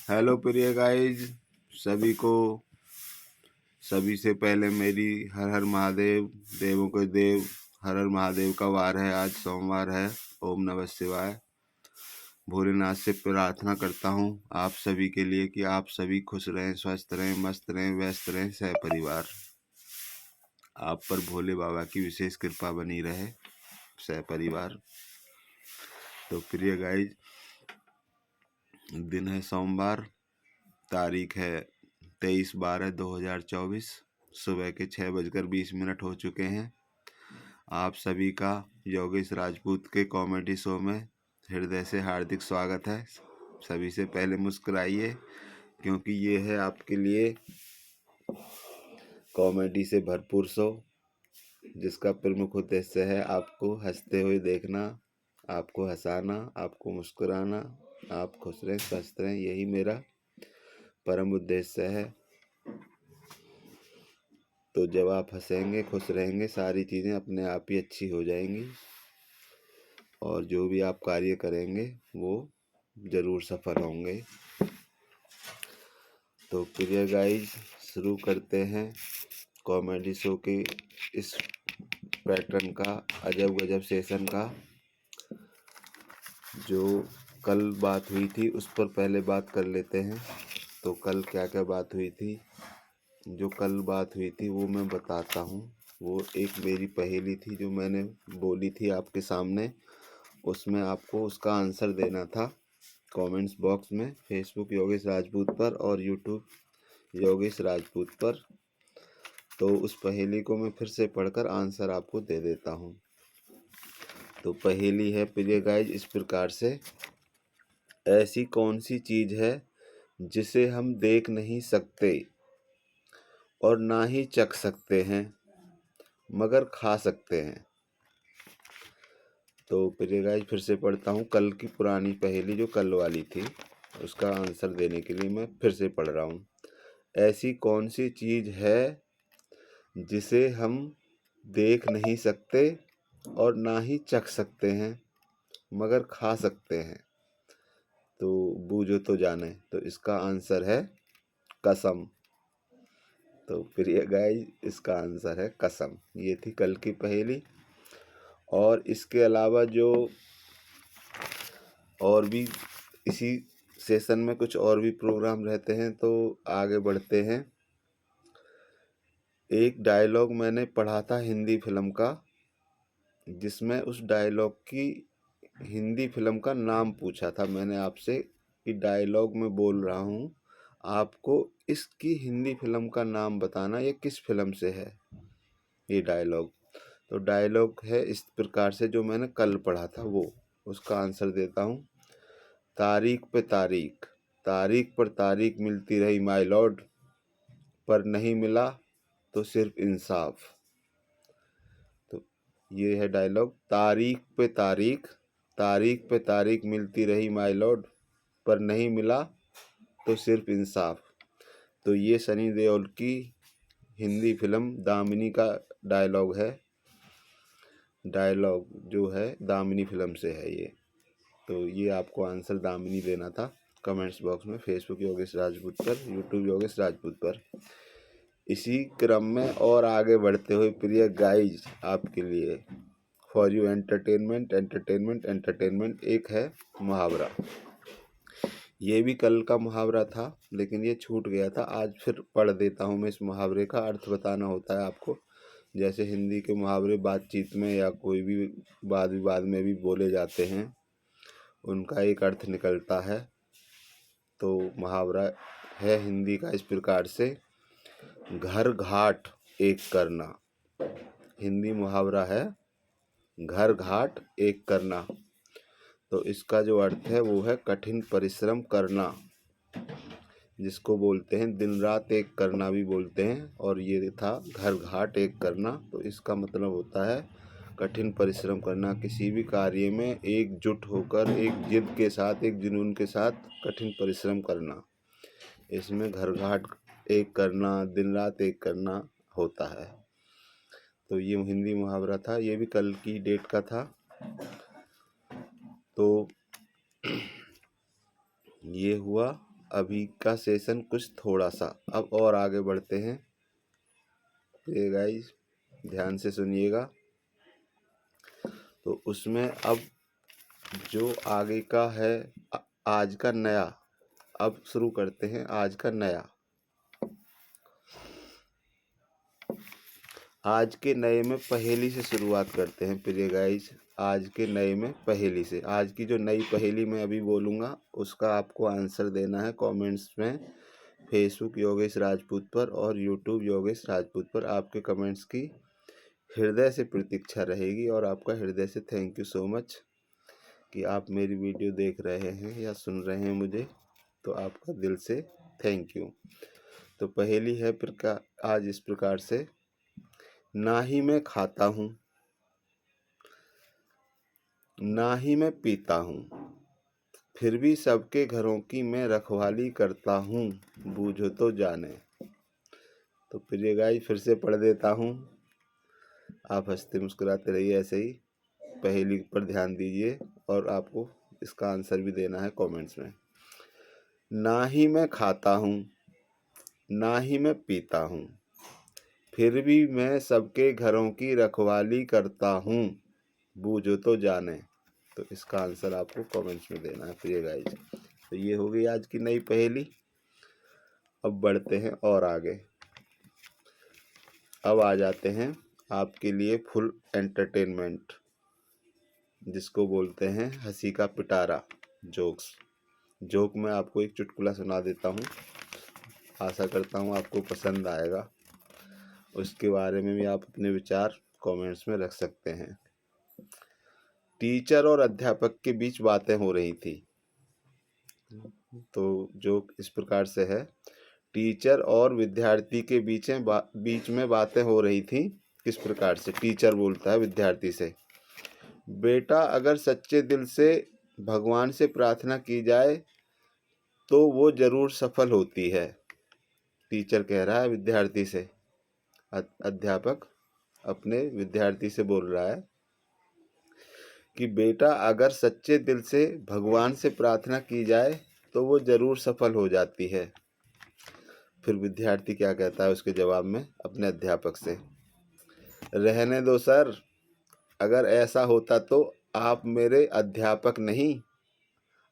Hello प्रिय guys, सभी को सभी से पहले मेरी हर हर महादेव, देवों के देव हर हर महादेव का वार है। आज सोमवार है। ओम नमः शिवाय। भोलेनाथ से प्रार्थना करता हूँ आप सभी के लिए कि आप सभी खुश रहें, स्वस्थ रहें, मस्त रहें, व्यस्त रहें, सह परिवार। आप पर भोले बाबा की विशेष कृपा बनी रहे, सह परिवार। तो प्रिय गाइज, दिन है सोमवार, तारीख है 23/12/2024। सुबह के 6:20 हो चुके हैं। आप सभी का योगेश राजपूत के कॉमेडी शो में हृदय से हार्दिक स्वागत है। सभी से पहले मुस्कुराइए, क्योंकि ये है आपके लिए कॉमेडी से भरपूर शो, जिसका प्रमुख उद्देश्य है आपको हंसते हुए देखना, आपको हंसाना, आपको मुस्कुराना, आप खुश रहें, स्वस्थ रहें। यही मेरा परम उद्देश्य है। तो जब आप हंसेंगे, खुश रहेंगे, सारी चीज़ें अपने आप ही अच्छी हो जाएंगी और जो भी आप कार्य करेंगे वो ज़रूर सफल होंगे। तो प्रिय गाइस, शुरू करते हैं कॉमेडी शो के इस पैटर्न का, अजब गजब सेशन का। जो कल बात हुई थी उस पर पहले बात कर लेते हैं। तो कल क्या क्या बात हुई थी? जो कल बात हुई थी वो मैं बताता हूँ। वो एक मेरी पहेली थी जो मैंने बोली थी आपके सामने। उसमें आपको उसका आंसर देना था कमेंट्स बॉक्स में, फेसबुक योगेश राजपूत पर और यूट्यूब योगेश राजपूत पर। तो उस पहेली को मैं फिर से पढ़कर आंसर आपको दे देता हूँ। तो पहेली है प्रिय गाइज इस प्रकार से। ऐसी कौन सी चीज़ है जिसे हम देख नहीं सकते और ना ही चख सकते हैं, मगर खा सकते हैं? तो प्रिय गाइस, फिर से पढ़ता हूँ कल की पुरानी पहेली जो कल वाली थी, उसका आंसर देने के लिए मैं फिर से पढ़ रहा हूँ। ऐसी कौन सी चीज़ है जिसे हम देख नहीं सकते और ना ही चख सकते हैं, मगर खा सकते हैं? तो बूझो तो जाने। तो इसका आंसर है कसम। तो प्रिय गाइस, इसका आंसर है कसम। ये थी कल की पहेली। और इसके अलावा जो और भी इसी सेशन में कुछ और भी प्रोग्राम रहते हैं, तो आगे बढ़ते हैं। एक डायलॉग मैंने पढ़ा था हिंदी फिल्म का, जिसमें उस डायलॉग की हिंदी फिल्म का नाम पूछा था मैंने आपसे कि डायलॉग में बोल रहा हूँ, आपको इसकी हिंदी फिल्म का नाम बताना, ये किस फिल्म से है ये डायलॉग। तो डायलॉग है इस प्रकार से जो मैंने कल पढ़ा था, वो उसका आंसर देता हूँ। तारीख पे तारीख, तारीख पर तारीख मिलती रही माय लॉर्ड, पर नहीं मिला तो सिर्फ इंसाफ। तो ये है डायलॉग। तारीख पे तारीख, तारीख पे तारीख मिलती रही माय लॉर्ड, पर नहीं मिला तो सिर्फ इंसाफ। तो ये सनी देओल की हिंदी फिल्म दामिनी का डायलॉग है। डायलॉग जो है दामिनी फिल्म से है ये। तो ये आपको आंसर दामिनी देना था कमेंट्स बॉक्स में, फेसबुक योगेश राजपूत पर, यूट्यूब योगेश राजपूत पर। इसी क्रम में और आगे बढ़ते हुए प्रिय गाइज, आपके लिए for you entertainment entertainment entertainment एक है मुहावरा। ये भी कल का मुहावरा था लेकिन ये छूट गया था, आज फिर पढ़ देता हूँ मैं। इस मुहावरे का अर्थ बताना होता है आपको। जैसे हिंदी के मुहावरे बातचीत में या कोई भी वाद विवाद में भी बोले जाते हैं, उनका एक अर्थ निकलता है। तो मुहावरा है हिंदी का इस प्रकार से। घर घाट एक करना। हिंदी मुहावरा है घर घाट एक करना। तो इसका जो अर्थ है वो है कठिन परिश्रम करना, जिसको बोलते हैं दिन रात एक करना भी बोलते हैं। और ये था घर घाट एक करना। तो इसका मतलब होता है कठिन परिश्रम करना, किसी भी कार्य में एकजुट होकर, एक जिद के साथ, एक जुनून के साथ कठिन परिश्रम करना। इसमें घर घाट एक करना, दिन रात एक करना होता है। तो ये हिंदी मुहावरा था, ये भी कल की डेट का था। तो ये हुआ अभी का सेशन कुछ थोड़ा सा। अब और आगे बढ़ते हैं। ये गाइस ध्यान से सुनिएगा। तो उसमें अब जो आगे का है आज का नया, अब शुरू करते हैं आज का नया। आज के नए में पहेली से शुरुआत करते हैं प्रिय गाइस। आज के नए में पहेली से। आज की जो नई पहेली मैं अभी बोलूँगा उसका आपको आंसर देना है कमेंट्स में, फेसबुक योगेश राजपूत पर और यूट्यूब योगेश राजपूत पर। आपके कमेंट्स की हृदय से प्रतीक्षा रहेगी और आपका हृदय से थैंक यू सो मच कि आप मेरी वीडियो देख रहे हैं या सुन रहे हैं मुझे, तो आपका दिल से थैंक यू। तो पहेली है आज इस प्रकार से। ना ही मैं खाता हूँ, ना ही मैं पीता हूँ, फिर भी सबके घरों की मैं रखवाली करता हूँ, बूझो तो जाने। तो प्रिय गाइस फिर से पढ़ देता हूँ, आप हंसते मुस्कुराते रहिए ऐसे ही। पहेली पर ध्यान दीजिए और आपको इसका आंसर भी देना है कमेंट्स में। ना ही मैं खाता हूँ, ना ही मैं पीता हूँ, फिर भी मैं सबके घरों की रखवाली करता हूँ, बूझो तो जाने। तो इसका आंसर आपको कमेंट्स में देना है प्रिय गाइस। तो ये हो गई आज की नई पहेली। अब बढ़ते हैं और आगे। अब आ जाते हैं आपके लिए फुल एंटरटेनमेंट, जिसको बोलते हैं हंसी का पिटारा, जोक्स। जोक में आपको एक चुटकुला सुना देता हूँ, आशा करता हूँ आपको पसंद आएगा। उसके बारे में भी आप अपने विचार कमेंट्स में रख सकते हैं। टीचर और अध्यापक के बीच बातें हो रही थी। तो जोक इस प्रकार से है। टीचर और विद्यार्थी के बीच में बातें हो रही थी। किस प्रकार से? टीचर बोलता है विद्यार्थी से, बेटा अगर सच्चे दिल से भगवान से प्रार्थना की जाए तो वो जरूर सफल होती है। टीचर कह रहा है विद्यार्थी से, अध्यापक अपने विद्यार्थी से बोल रहा है कि बेटा अगर सच्चे दिल से भगवान से प्रार्थना की जाए तो वो जरूर सफल हो जाती है। फिर विद्यार्थी क्या कहता है उसके जवाब में अपने अध्यापक से, रहने दो सर, अगर ऐसा होता तो आप मेरे अध्यापक नहीं,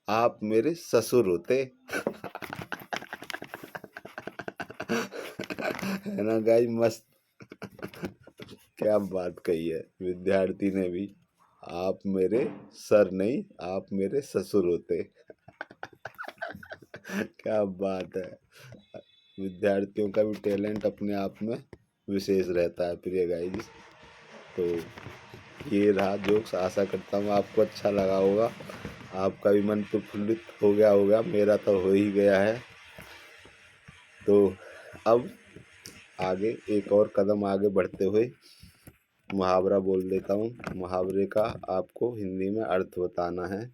आप मेरे ससुर होते। है ना गाइस, मस्त। क्या बात कही है विद्यार्थी ने भी, आप मेरे सर नहीं, आप मेरे ससुर होते। क्या बात है। विद्यार्थियों का भी टैलेंट अपने आप में विशेष रहता है प्रिय गाइस। तो ये रहा जोक्स, आशा करता हूँ आपको अच्छा लगा होगा, आपका भी मन प्रफुल्लित हो गया होगा, मेरा तो हो ही गया है। तो अब आगे एक और कदम आगे बढ़ते हुए मुहावरा बोल देता हूँ। मुहावरे का आपको हिंदी में अर्थ बताना है।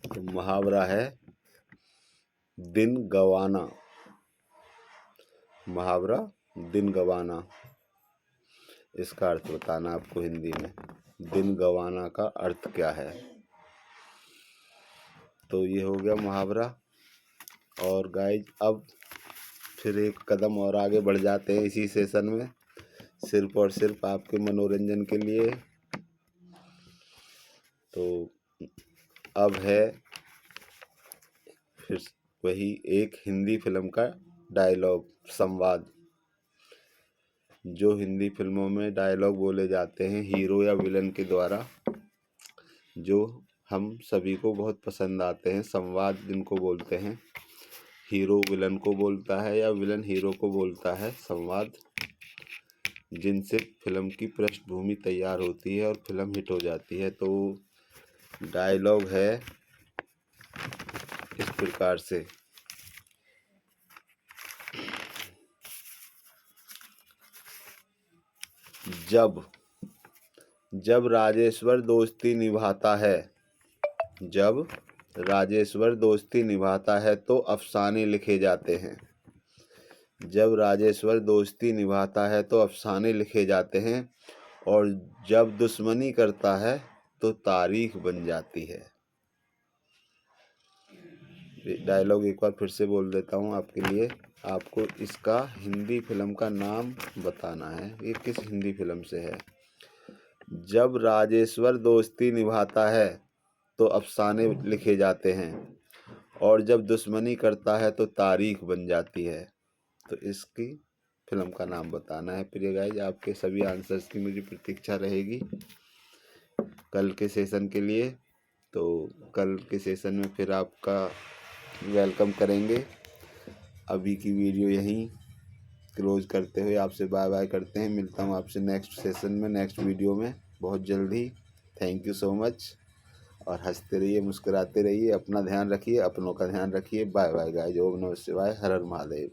तो मुहावरा है दिन गंवाना। मुहावरा दिन गंवाना, इसका अर्थ बताना आपको हिंदी में। दिन गंवाना का अर्थ क्या है? तो ये हो गया मुहावरा। और गाइज अब फिर एक कदम और आगे बढ़ जाते हैं इसी सेशन में, सिर्फ और सिर्फ आपके मनोरंजन के लिए। तो अब है फिर वही एक हिंदी फिल्म का डायलॉग, संवाद। जो हिंदी फिल्मों में डायलॉग बोले जाते हैं हीरो या विलन के द्वारा, जो हम सभी को बहुत पसंद आते हैं, संवाद जिनको बोलते हैं। हीरो विलन को बोलता है या विलन हीरो को बोलता है, संवाद, जिनसे फिल्म की पृष्ठभूमि तैयार होती है और फिल्म हिट हो जाती है। तो डायलॉग है इस प्रकार से, जब जब राजेश्वर दोस्ती निभाता है, जब राजेश्वर दोस्ती निभाता है तो अफसाने लिखे जाते हैं। जब राजेश्वर दोस्ती निभाता है तो अफसाने लिखे जाते हैं, और जब दुश्मनी करता है तो तारीख बन जाती है। डायलॉग एक बार फिर से बोल देता हूँ आपके लिए। आपको इसका हिंदी फिल्म का नाम बताना है, ये किस हिंदी फिल्म से है। जब राजेश्वर दोस्ती निभाता है तो अफसाने लिखे जाते हैं, और जब दुश्मनी करता है तो तारीख बन जाती है। तो इसकी फिल्म का नाम बताना है। प्रिय गाइज, आपके सभी आंसर्स की मुझे प्रतीक्षा रहेगी कल के सेशन के लिए। तो कल के सेशन में फिर आपका वेलकम करेंगे। अभी की वीडियो यहीं क्लोज करते हुए आपसे बाय बाय करते हैं। मिलता हूँ आपसे नेक्स्ट सेशन में, नेक्स्ट वीडियो में बहुत जल्दी। थैंक यू सो मच, और हंसते रहिए, मुस्कुराते रहिए, अपना ध्यान रखिए, अपनों का ध्यान रखिए। Bye bye guys. ओम नमः शिवाय, हर हर महादेव।